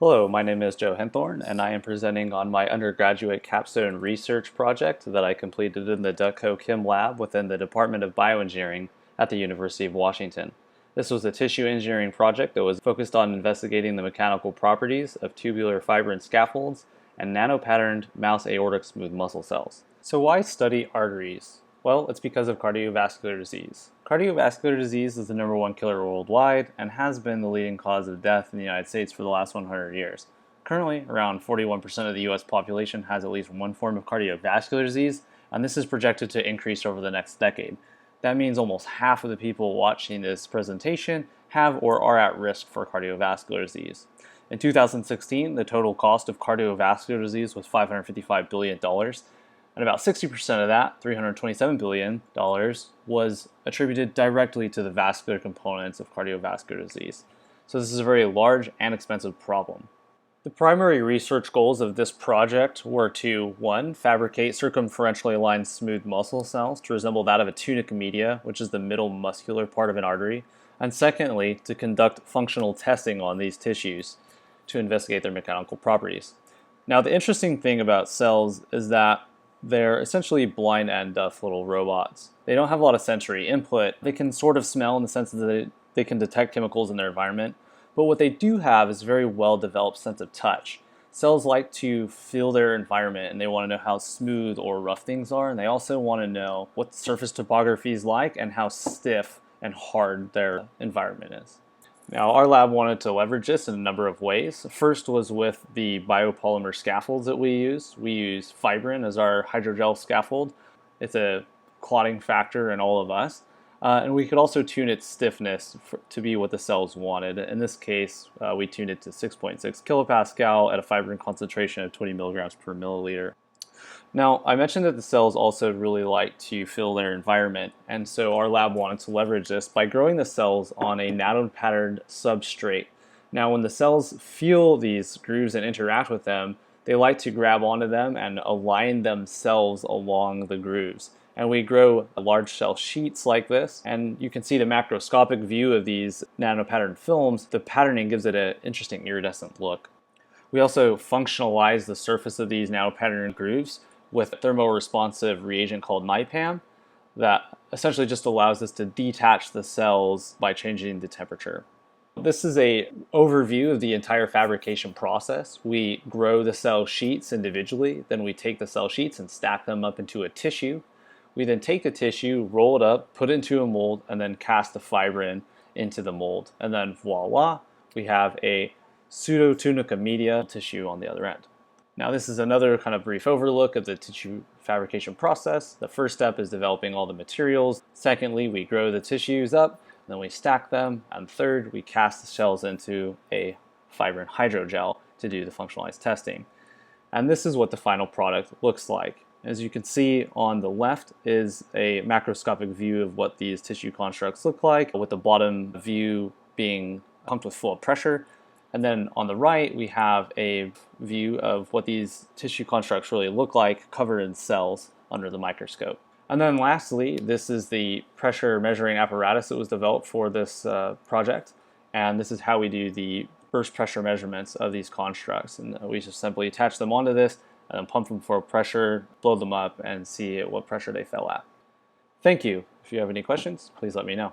Hello, my name is Joe Henthorn, and I am presenting on my undergraduate capstone research project that I completed in the Deok-Ho Kim lab within the Department of Bioengineering at the University of Washington. This was a tissue engineering project that was focused on investigating the mechanical properties of tubular fibrin scaffolds and nano-patterned mouse aortic smooth muscle cells. So why study arteries? Well, it's because of cardiovascular disease. Cardiovascular disease is the #1 killer worldwide and has been the leading cause of death in the United States for the last 100 years. Currently, around 41% of the US population has at least one form of cardiovascular disease, and this is projected to increase over the next decade. That means almost half of the people watching this presentation have or are at risk for cardiovascular disease. In 2016, the total cost of cardiovascular disease was $555 billion. And about 60% of that, $327 billion, was attributed directly to the vascular components of cardiovascular disease. So this is a very large and expensive problem. The primary research goals of this project were to, 1, fabricate circumferentially aligned smooth muscle cells to resemble that of a tunica media, which is the middle muscular part of an artery, and secondly, to conduct functional testing on these tissues to investigate their mechanical properties. Now, the interesting thing about cells is that they're essentially blind and deaf little robots. They don't have a lot of sensory input. They can sort of smell in the sense that they can detect chemicals in their environment. But what they do have is a very well-developed sense of touch. Cells like to feel their environment, and they want to know how smooth or rough things are. And they also want to know what the surface topography is like and how stiff and hard their environment is. Now, our lab wanted to leverage this in a number of ways. First was with the biopolymer scaffolds that we use. We use fibrin as our hydrogel scaffold. It's a clotting factor in all of us. And we could also tune its stiffness to be what the cells wanted. In this case, we tuned it to 6.6 kilopascal at a fibrin concentration of 20 milligrams per milliliter. Now, I mentioned that the cells also really like to feel their environment, and so our lab wanted to leverage this by growing the cells on a nano-patterned substrate. Now, when the cells feel these grooves and interact with them, they like to grab onto them and align themselves along the grooves. And we grow large cell sheets like this, and you can see the macroscopic view of these nano-patterned films. The patterning gives it an interesting iridescent look. We also functionalize the surface of these nano-patterned grooves with a thermoresponsive reagent called NiPAM that essentially just allows us to detach the cells by changing the temperature. This is an overview of the entire fabrication process. We grow the cell sheets individually, then we take the cell sheets and stack them up into a tissue. We then take the tissue, roll it up, put it into a mold, and then cast the fibrin into the mold. And then voila, we have a pseudo-tunica media tissue on the other end. Now, this is another kind of brief overlook of the tissue fabrication process. The first step is developing all the materials. Secondly, we grow the tissues up, then we stack them. And third, we cast the shells into a fibrin hydrogel to do the functionalized testing. And this is what the final product looks like. As you can see on the left is a macroscopic view of what these tissue constructs look like, with the bottom view being pumped with full pressure. And then on the right, we have a view of what these tissue constructs really look like covered in cells under the microscope. And then lastly, this is the pressure measuring apparatus that was developed for this project. And this is how we do the burst pressure measurements of these constructs. And we just simply attach them onto this and then pump them for pressure, blow them up, and see at what pressure they fell at. Thank you. If you have any questions, please let me know.